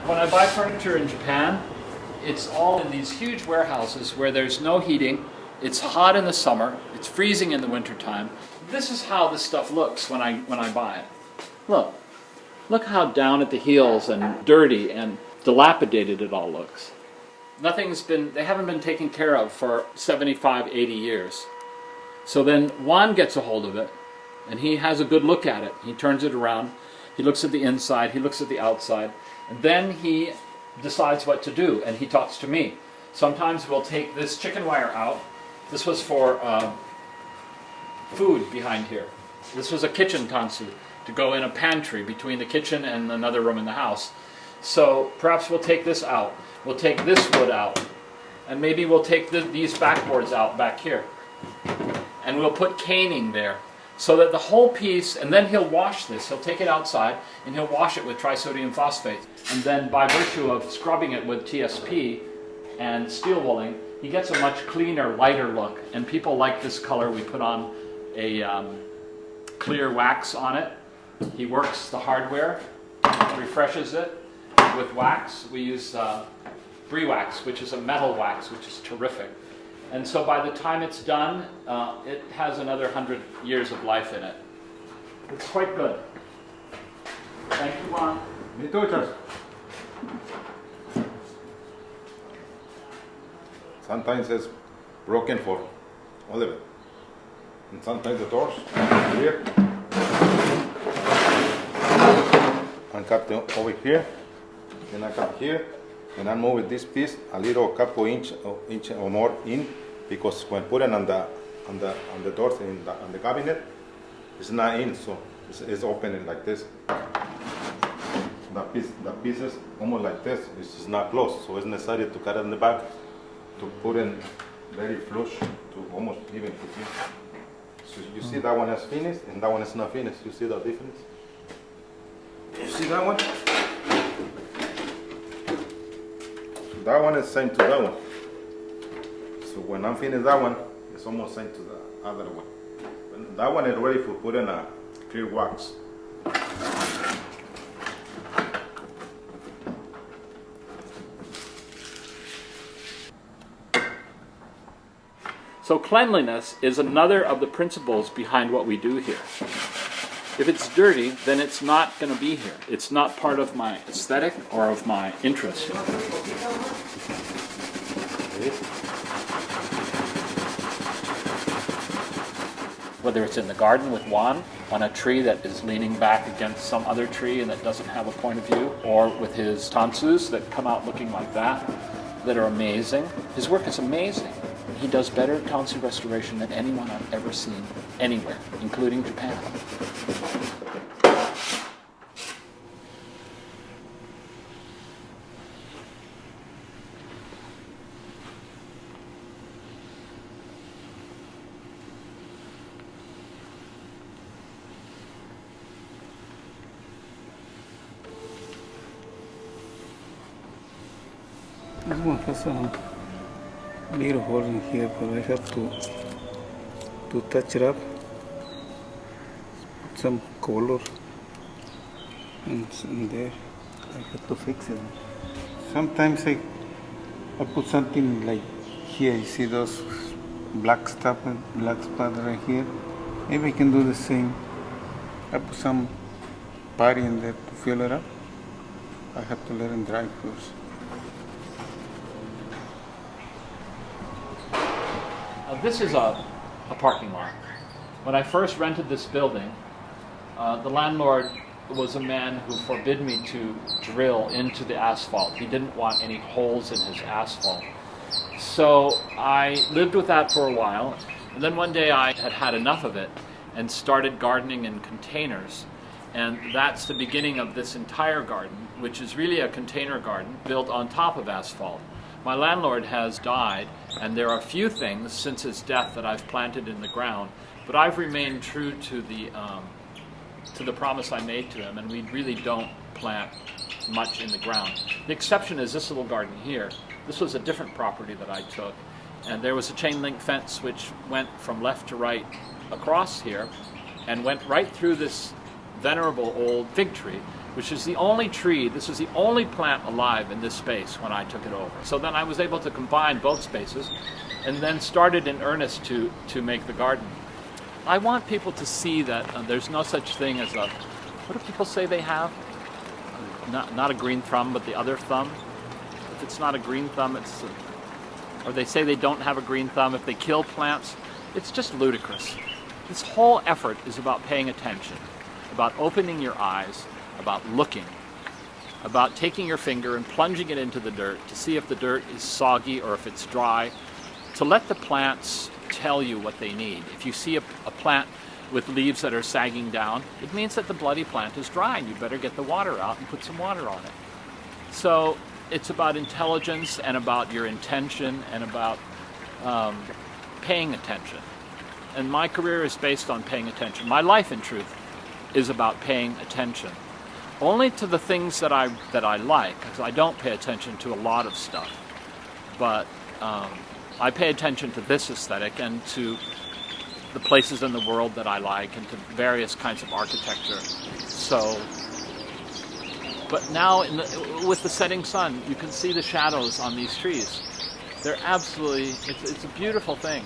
When I buy furniture in Japan, it's all in these huge warehouses where there's no heating. It's hot in the summer. It's freezing in the wintertime. This is how this stuff looks when I buy it. Look how down at the heels and dirty and dilapidated it all looks. They haven't been taken care of for 75, 80 years. So then Juan gets a hold of it, and he has a good look at it. He turns it around. He looks at the inside. He looks at the outside. And then he decides what to do, and he talks to me. Sometimes we'll take this chicken wire out. This was for food behind here. This was a kitchen tansu to go in a pantry between the kitchen and another room in the house. So perhaps we'll take this out. We'll take this wood out. And maybe we'll take these backboards out back here. And we'll put caning there. So that the whole piece, and then he'll wash this. He'll take it outside and he'll wash it with trisodium phosphate. And then by virtue of scrubbing it with TSP and steel wooling, he gets a much cleaner, lighter look. And people like this color. We put on a clear wax on it. He works the hardware, refreshes it with wax. We use brie wax, which is a metal wax, which is terrific. And so by the time it's done, it has another 100 years of life in it. It's quite good. Thank you, Juan. Me too, Charles. Sometimes it's broken for all of it. And sometimes the doors here. I cut over here, then I cut here, and I move this piece a little couple inch or more in, because when putting on the doors on the cabinet, it's not in, so it's opening like this. The pieces almost like this. It's not closed, so it's necessary to cut it in the back to put in very flush to almost even to here. So you see that one is finished and that one is not finished. You see the difference? You see that one? That one is same to that one. So when I'm finished that one, it's almost same to the other one. But that one is ready for putting a clear wax. So cleanliness is another of the principles behind what we do here. If it's dirty, then it's not going to be here. It's not part of my aesthetic or of my interest. Whether it's in the garden with Juan, on a tree that is leaning back against some other tree and that doesn't have a point of view, or with his tansus that come out looking like that are amazing. His work is amazing. He does better tansu restoration than anyone I've ever seen anywhere, including Japan. This one has a little hole in here, but I have to touch it up, put some color, and in there I have to fix it. Sometimes I put something like here. You see those black stuff and black spot right here? Maybe I can do the same. I put some putty in there to fill it up. I have to let it dry first. This is a parking lot. When I first rented this building, the landlord was a man who forbid me to drill into the asphalt. He didn't want any holes in his asphalt. So I lived with that for a while, and then one day I had had enough of it and started gardening in containers. And that's the beginning of this entire garden, which is really a container garden built on top of asphalt. My landlord has died, and there are a few things since his death that I've planted in the ground, but I've remained true to the promise I made to him, and we really don't plant much in the ground. The exception is this little garden here. This was a different property that I took, and there was a chain link fence which went from left to right across here and went right through this venerable old fig tree which is the only tree, this is the only plant alive in this space when I took it over. So then I was able to combine both spaces and then started in earnest to make the garden. I want people to see that there's no such thing as a, what do people say they have? Not a green thumb, but the other thumb. If it's not a green thumb, it's or they say they don't have a green thumb if they kill plants. It's just ludicrous. This whole effort is about paying attention, about opening your eyes, about looking, about taking your finger and plunging it into the dirt to see if the dirt is soggy or if it's dry, to let the plants tell you what they need. If you see a plant with leaves that are sagging down, it means that the bloody plant is dry and you better get the water out and put some water on it. So it's about intelligence and about your intention and about paying attention. And my career is based on paying attention. My life, in truth, is about paying attention. Only to the things that I like, because I don't pay attention to a lot of stuff. But I pay attention to this aesthetic and to the places in the world that I like and to various kinds of architecture. So, but now with the setting sun, you can see the shadows on these trees. They're absolutely, it's a beautiful thing.